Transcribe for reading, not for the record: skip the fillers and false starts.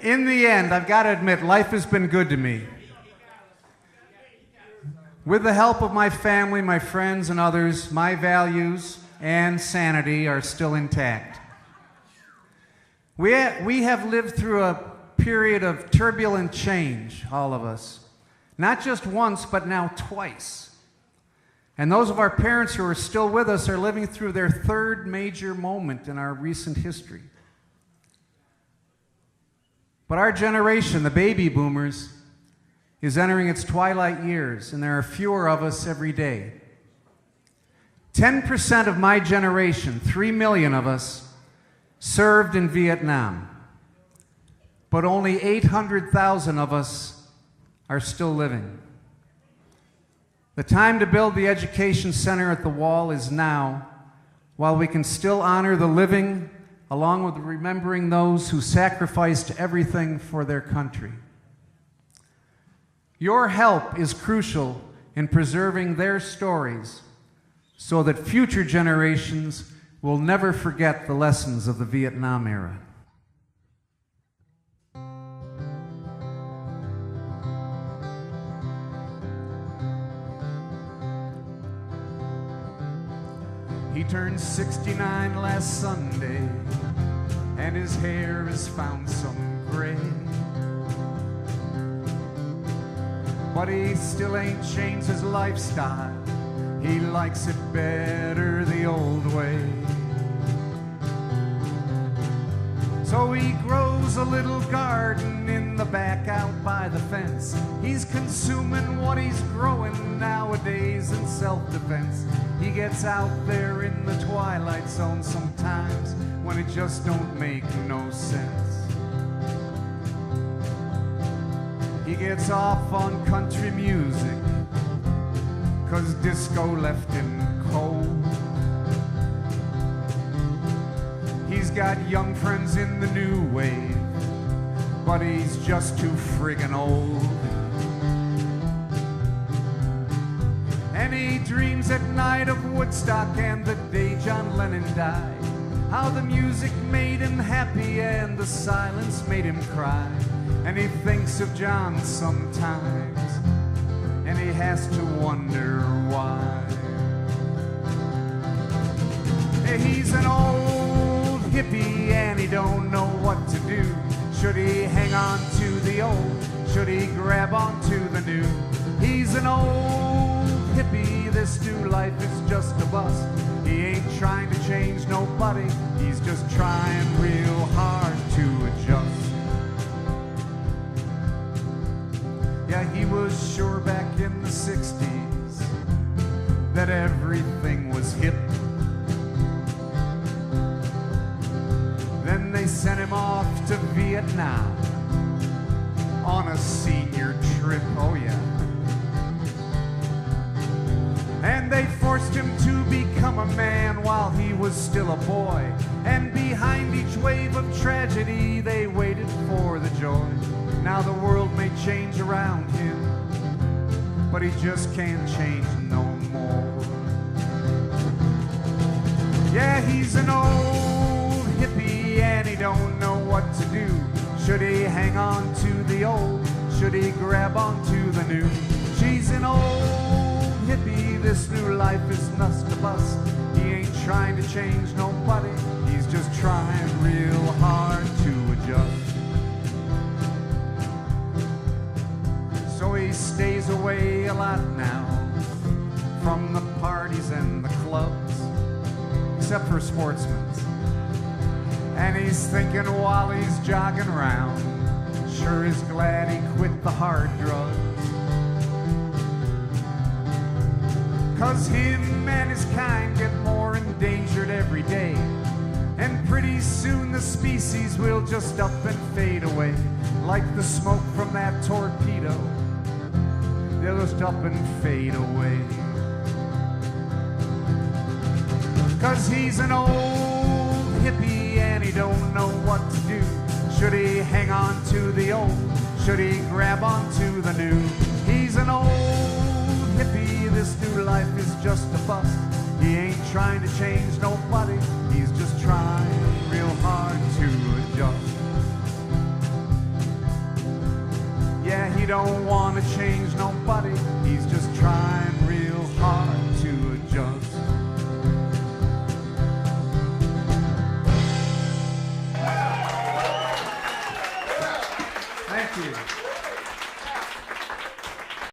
In the end, I've got to admit, life has been good to me. With the help of my family, my friends, and others, my values and sanity are still intact. We have lived through a period of turbulent change, all of us. Not just once, but now twice. And those of our parents who are still with us are living through their third major moment in our recent history. But our generation, the baby boomers, is entering its twilight years, and there are fewer of us every day. 10% of my generation, 3 million of us, served in Vietnam. But only 800,000 of us are still living. The time to build the education center at the Wall is now, while we can still honor the living, along with remembering those who sacrificed everything for their country. Your help is crucial in preserving their stories so that future generations will never forget the lessons of the Vietnam era. He turned 69 last Sunday, and his hair has found some gray. But he still ain't changed his lifestyle. He likes it better the old way. So he grows a little garden in the back out by the fence. He's consuming what he's growing nowadays in self-defense. He gets out there in the twilight zone sometimes when it just don't make no sense. He gets off on country music 'cause disco left him cold. He's got young friends in the new wave, but he's just too friggin' old. And he dreams at night of Woodstock and the day John Lennon died. How the music made him happy and the silence made him cry. And he thinks of John sometimes, and he has to wonder why. He's an old hippie and he don't know what to do. Should he hang on to the old? Should he grab onto the new? He's an old hippie, this new life is just a bust. He ain't trying to change nobody, he's just trying real hard to adjust. Yeah, he was sure back in the 60s that everything was hip. Then they sent him off to Vietnam on a senior trip, oh yeah. And they forced him to become a man while he was still a boy. And behind each wave of tragedy, they waited for the joy. Now the world may change around him, but he just can't change no more. Yeah, he's an old hippie and he don't know what to do. Should he hang on to the old? Should he grab onto the new? She's an old hippie, this new life is nuts to bust. He ain't trying to change nobody, he's just trying real hard to adjust. So he stays away a lot now from the parties and the clubs, except for sportsmen's. And he's thinking while he's jogging around, sure is glad he quit the hard drugs. 'Cause him and his kind get more endangered every day. And pretty soon the species will just up and fade away. Like the smoke from that torpedo, they'll just up and fade away. 'Cause he's an old hippie and he don't know what to do. Should he hang on to the old? Should he grab onto the new? He's an old hippie, this new life is just a bust. He ain't trying to change nobody, he's just trying real hard to adjust. don't want to change nobody. He's just trying real hard to adjust. Thank you.